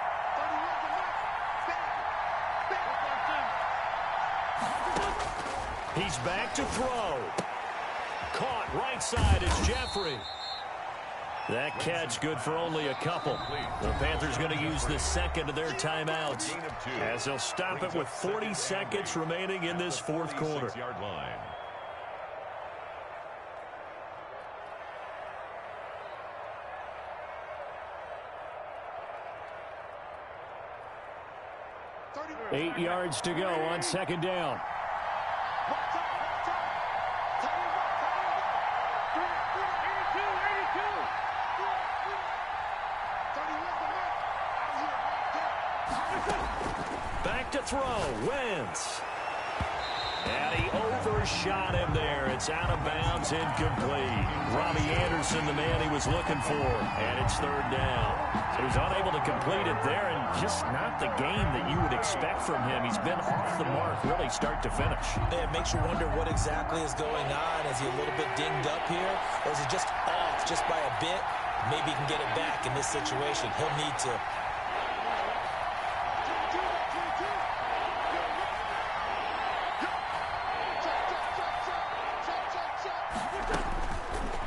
He's back to throw. Caught right side is Jeffrey. That catch good for only a couple. The Panthers going to use the 2nd of their timeouts as they'll stop it with 40 seconds remaining in this 4th quarter. Eight yards to go on 2nd down. Back to throw, Wentz. And he overshot him there. It's out of bounds, incomplete. Robbie Anderson, the man he was looking for. And it's 3rd down. So he's unable to complete it there, and just not the game that you would expect from him. He's been off the mark, really, start to finish. It makes you wonder what exactly is going on. Is he a little bit dinged up here? Or is he just off just by a bit? Maybe he can get it back in this situation. He'll need to.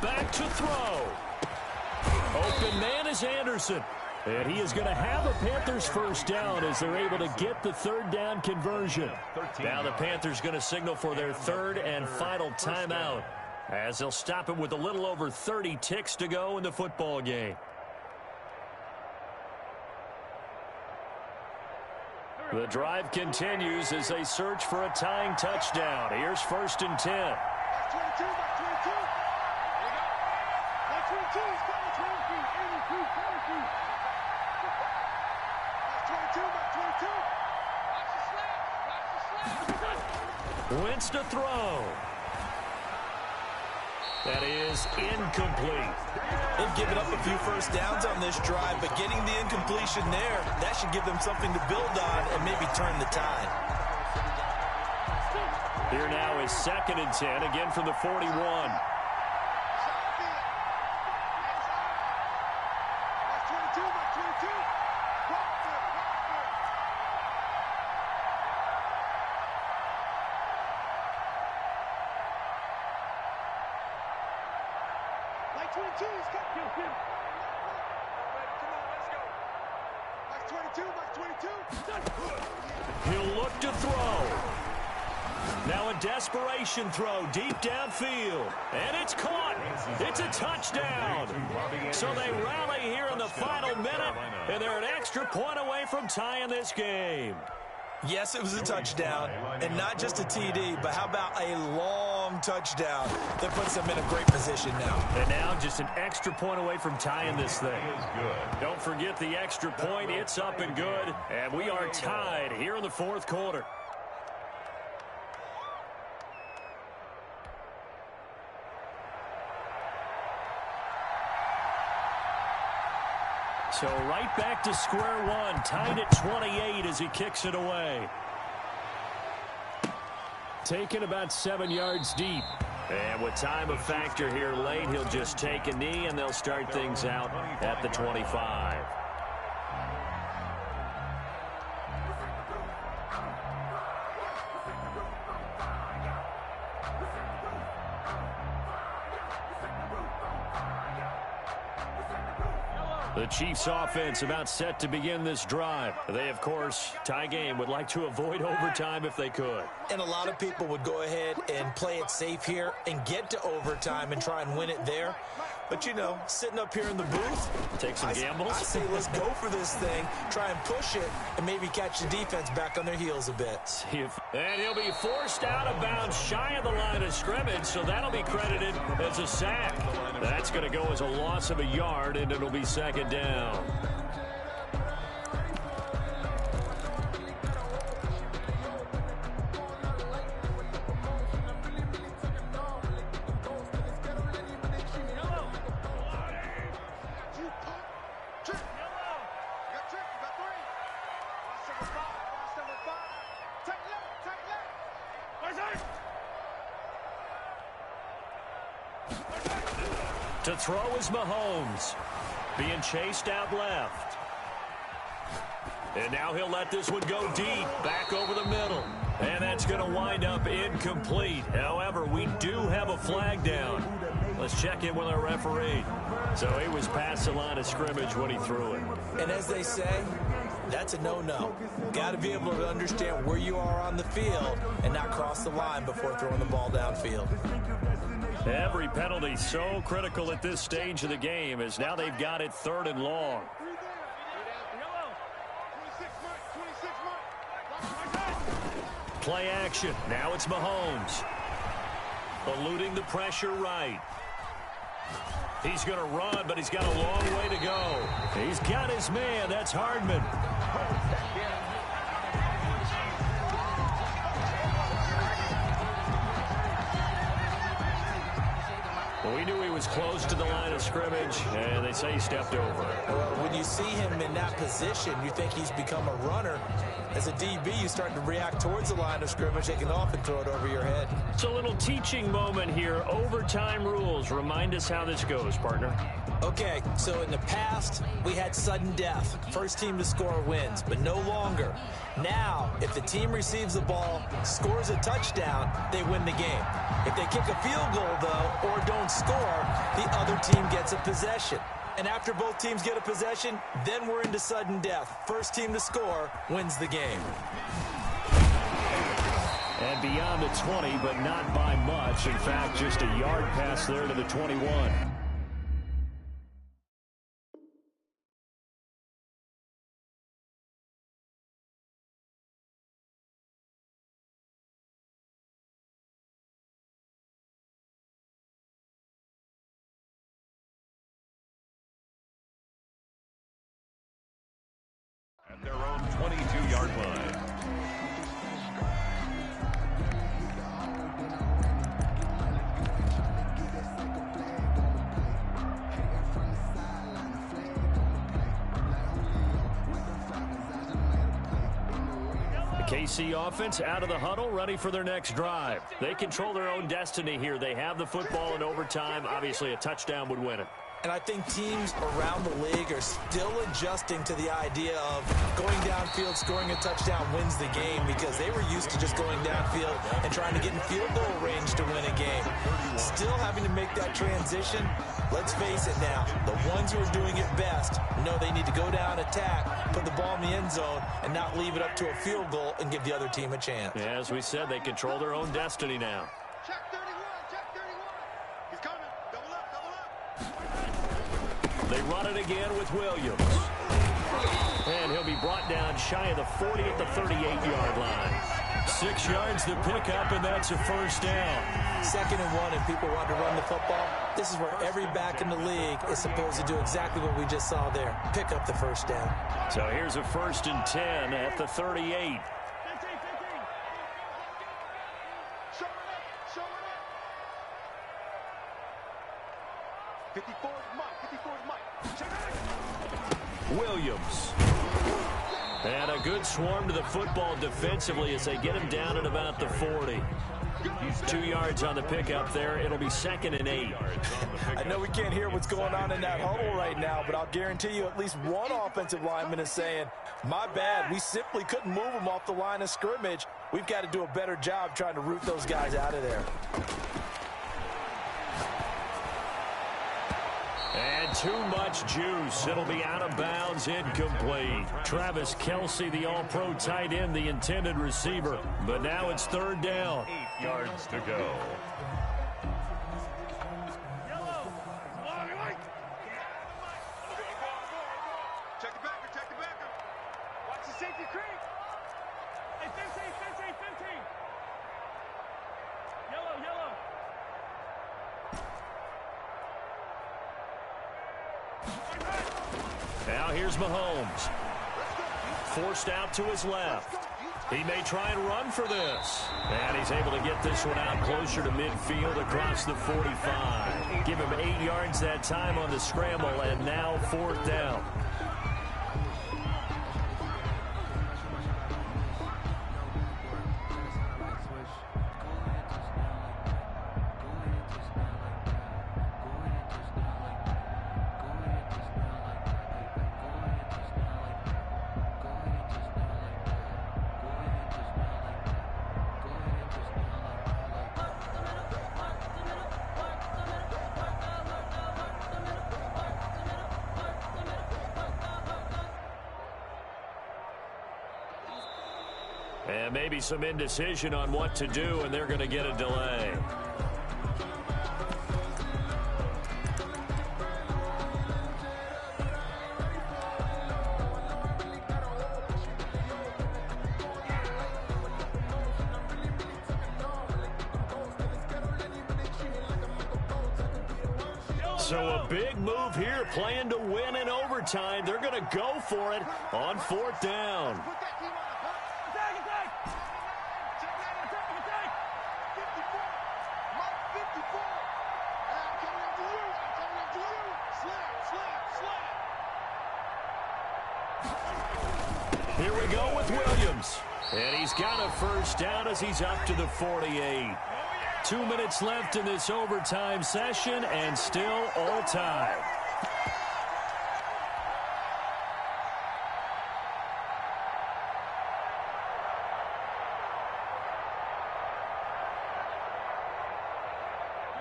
Back to throw. Open man is Anderson. And he is going to have a Panthers first down as they're able to get the 3rd down conversion. Now the Panthers going to signal for their 3rd and final timeout. as they'll stop it with a little over 30 ticks to go in the football game. The drive continues as they search for a tying touchdown. Here's 1st and 10. Wentz to throw. That is incomplete. They've given up a few first downs on this drive, but getting the incompletion there, that should give them something to build on and maybe turn the tide. Here now is 2nd and 10, again from the 41. He'll look to throw. Now a desperation throw deep downfield. And it's caught. It's a touchdown. So they rally here in the final minute, and they're an extra point away from tying this game. Yes, it was a touchdown, and not just a TD, but how about a long touchdown that puts them in a great position now. And now just an extra point away from tying this thing. Don't forget the extra point. It's up and good, and we are tied here in the 4th quarter. So right back to square one, tied at 28 as he kicks it away. Taken about 7 yards deep. And with time a factor here late, he'll just take a knee, and they'll start things out at the 25. The Chiefs offense about set to begin this drive. They, of course, tie game, would like to avoid overtime if they could. And a lot of people would go ahead and play it safe here and get to overtime and try and win it there. But, you know, sitting up here in the booth, take some gambles. I say let's go for this thing, try and push it, and maybe catch the defense back on their heels a bit. And he'll be forced out of bounds shy of the line of scrimmage, so that'll be credited as a sack. That's going to go as a loss of a yard, and it'll be 2nd down. To throw is Mahomes. Being chased out left. And now he'll let this one go deep. Back over the middle. And that's going to wind up incomplete. However, we do have a flag down. Let's check in with our referee. So he was past the line of scrimmage when he threw it. And as they say, that's a no-no. Got to be able to understand where you are on the field and not cross the line before throwing the ball downfield. Every penalty so critical at this stage of the game, as now they've got it 3rd and long. Play action. Now it's Mahomes. Eluding the pressure right. He's going to run, but he's got a long way to go. He's got his man. That's Hardman. We knew he was close to the line of scrimmage, and they say he stepped over. Well, when you see him in that position, you think he's become a runner. As a DB, you start to react towards the line of scrimmage, they can often throw it over your head. It's a little teaching moment here. Overtime rules. Remind us how this goes, partner. Okay, so in the past, we had sudden death. First team to score wins, but no longer. Now, if the team receives the ball, scores a touchdown, they win the game. If they kick a field goal, though, or don't score, the other team gets a possession. And after both teams get a possession, then we're into sudden death. First team to score wins the game. And beyond the 20, but not by much. In fact, just a yard pass there to the 21. At their own 22-yard line. The KC offense out of the huddle, ready for their next drive. They control their own destiny here. They have the football in overtime. Obviously, a touchdown would win it. And I think teams around the league are still adjusting to the idea of going downfield, scoring a touchdown wins the game, because they were used to just going downfield and trying to get in field goal range to win a game. Still having to make that transition. Let's face it now, the ones who are doing it best know they need to go down, attack, put the ball in the end zone, and not leave it up to a field goal and give the other team a chance. Yeah, as we said, they control their own destiny now. Check 31, check 31. He's coming. Double up, double up. They run it again with Williams. And he'll be brought down shy of the 40 at the 38-yard line. 6 yards to pick up, and that's a first down. 2nd and 1, and people want to run the football. This is where every back in the league is supposed to do exactly what we just saw there. Pick up the first down. So here's a 1st and 10 at the 38. 15, 15. Show it up, show it up. 54 is Mike, 54 is Mike. Check it. Williams. And a good swarm to the football defensively as they get him down at about the 40. 2 yards on the pickup there. It'll be 2nd and 8. I know we can't hear what's going on in that huddle right now, but I'll guarantee you at least one offensive lineman is saying, my bad, we simply couldn't move them off the line of scrimmage. We've got to do a better job trying to root those guys out of there. And too much juice. It'll be out of bounds, incomplete. Travis Kelce, the all-pro tight end, the intended receiver. But now it's 3rd down. 8 yards to go. Check the backer, check the backer. Watch the safety creep. Hey, 15, 15, 15. Yellow, yellow. Now here's Mahomes. Forced out to his left. He may try and run for this. And he's able to get this one out closer to midfield across the 45. Give him 8 yards that time on the scramble, and now 4th down. And maybe some indecision on what to do, and they're going to get a delay. So a big move here, playing to win in overtime. They're going to go for it on 4th down. Put that team on the hunt. Attack, attack. Check that, attack, attack. 54. Mike, 54. I'm coming up to you. I'm coming up to you. Slap, slap, slap. Here we go with Williams. And he's got a first down as he's up to the 48. 2 minutes left in this overtime session, and still all tied.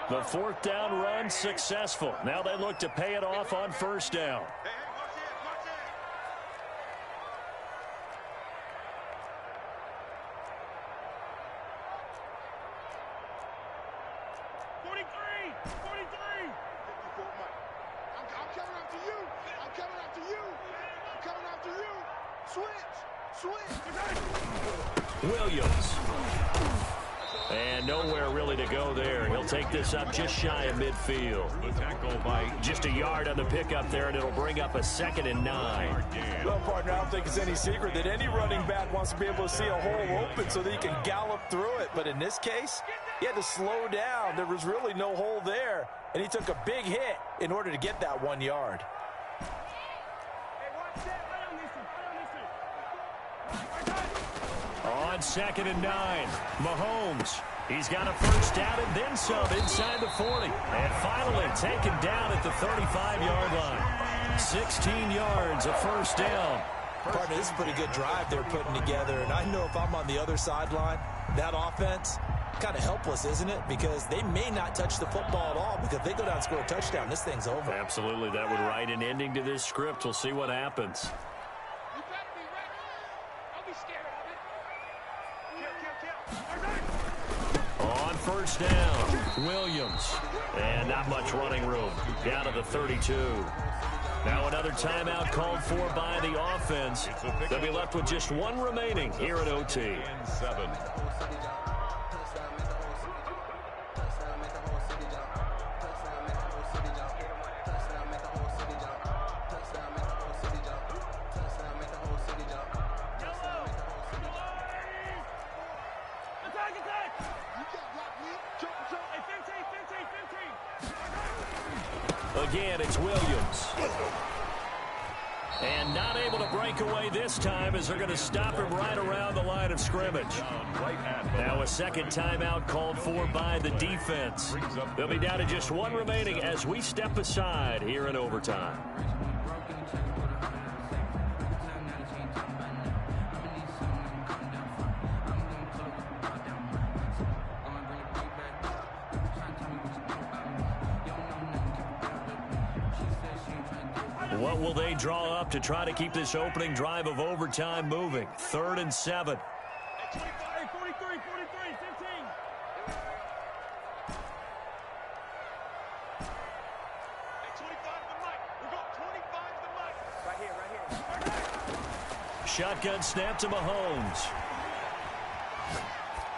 The 4th down run successful. Now they look to pay it off on 1st down. Hey, watch this, watch this. I'm coming after you. I'm coming after you. I'm coming after you. Switch. Williams. And nowhere really to go there. He'll take this up just shy of midfield. The tackle by just a yard on the pickup there, and it'll bring up a 2nd and 9. Well, partner, I don't think it's any secret that any running back wants to be able to see a hole open so that he can gallop through it. But in this case, he had to slow down. There was really no hole there, and he took a big hit in order to get that 1 yard. On 2nd and 9, Mahomes. He's got a first down and then some inside the 40. And finally taken down at the 35-yard line. 16 yards, a first down. Partner, this is a pretty good drive they're putting together. And I know if I'm on the other sideline, that offense, kind of helpless, isn't it? Because they may not touch the football at all, because if they go down and score a touchdown, this thing's over. Absolutely, that would write an ending to this script. We'll see what happens. You better be ready. Don't be scared of it. On first down, Williams. And not much running room. Down to the 32. Now another timeout called for by the offense. They'll be left with just one remaining here at OT. and 7. Again, it's Williams. And not able to break away this time as they're going to stop him right around the line of scrimmage. Now a second timeout called for by the defense. They'll be down to just one remaining as we step aside here in overtime. What will they draw up to try to keep this opening drive of overtime moving? 3rd and 7. 43, 15. Hey, 25 to the mic. We got 25 to the mic. Right here. Shotgun snap to Mahomes.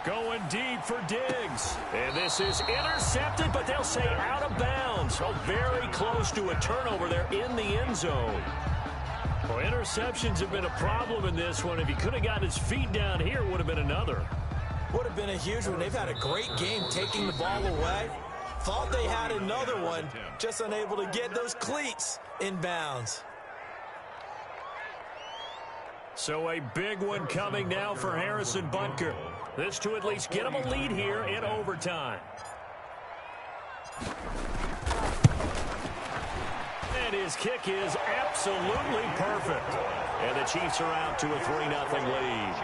Going deep for Diggs. And this is intercepted, but they'll say out of bounds. So very close to a turnover there in the end zone. Well, interceptions have been a problem in this one. If he could have gotten his feet down here, it would have been another. Would have been a huge one. They've had a great game taking the ball away. Thought they had another one, just unable to get those cleats in bounds. So a big one coming now for Harrison Butker. This to at least get him a lead here in overtime. And his kick is absolutely perfect. And the Chiefs are out to a 3-0 lead.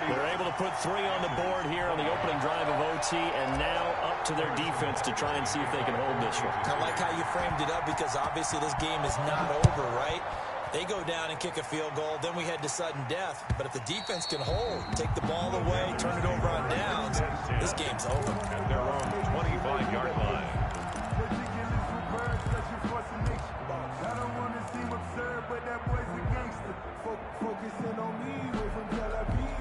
They're able to put 3 on the board here on the opening drive of OT, and now up to their defense to try and see if they can hold this one. I like how you framed it up, because obviously this game is not over, right? They go down and kick a field goal, then we head to sudden death. But if the defense can hold, take the ball away, turn it over on downs, this game's over. At their own 25-yard line. I don't want to seem absurd, but that boy's a gangster. Focusing on me, way from Tel Aviv.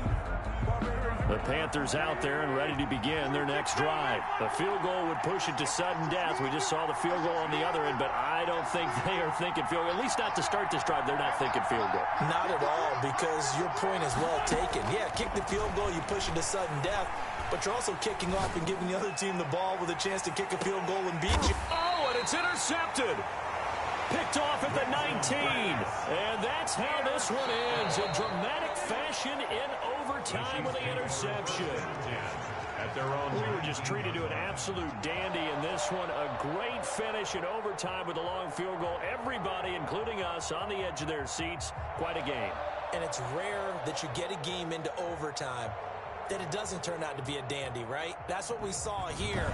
The Panthers out there and ready to begin their next drive. The field goal would push it to sudden death. We just saw the field goal on the other end, but I don't think they are thinking field goal. At least not to start this drive, they're not thinking field goal. Not at all, because your point is well taken. Yeah, kick the field goal, you push it to sudden death, but you're also kicking off and giving the other team the ball with a chance to kick a field goal and beat you. Oh, and it's intercepted. Picked off at the 19. And that's how this one ends in dramatic fashion in overtime with the interception. At their own. We were just treated to an absolute dandy in this one. A great finish in overtime with a long field goal. Everybody, including us, on the edge of their seats. Quite a game. And it's rare that you get a game into overtime that it doesn't turn out to be a dandy, right? That's what we saw here.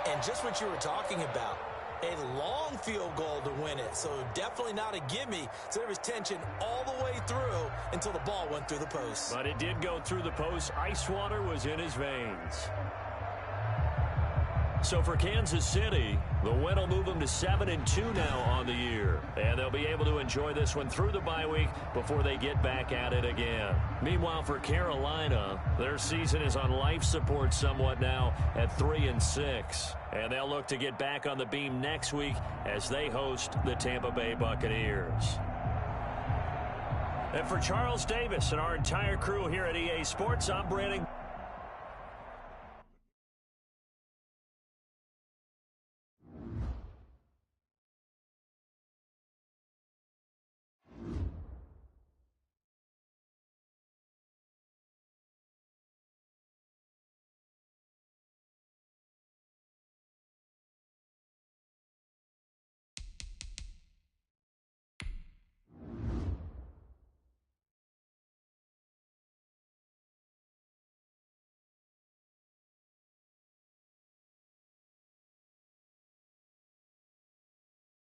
And just what you were talking about. A long field goal to win it, so definitely not a gimme. So there was tension all the way through until the ball went through the post. But it did go through the post. Ice water was in his veins. So for Kansas City, the win will move them to 7-2 now on the year. And they'll be able to enjoy this one through the bye week before they get back at it again. Meanwhile, for Carolina, their season is on life support somewhat now at 3-6. And they'll look to get back on the beam next week as they host the Tampa Bay Buccaneers. And for Charles Davis and our entire crew here at EA Sports, I'm Brandon.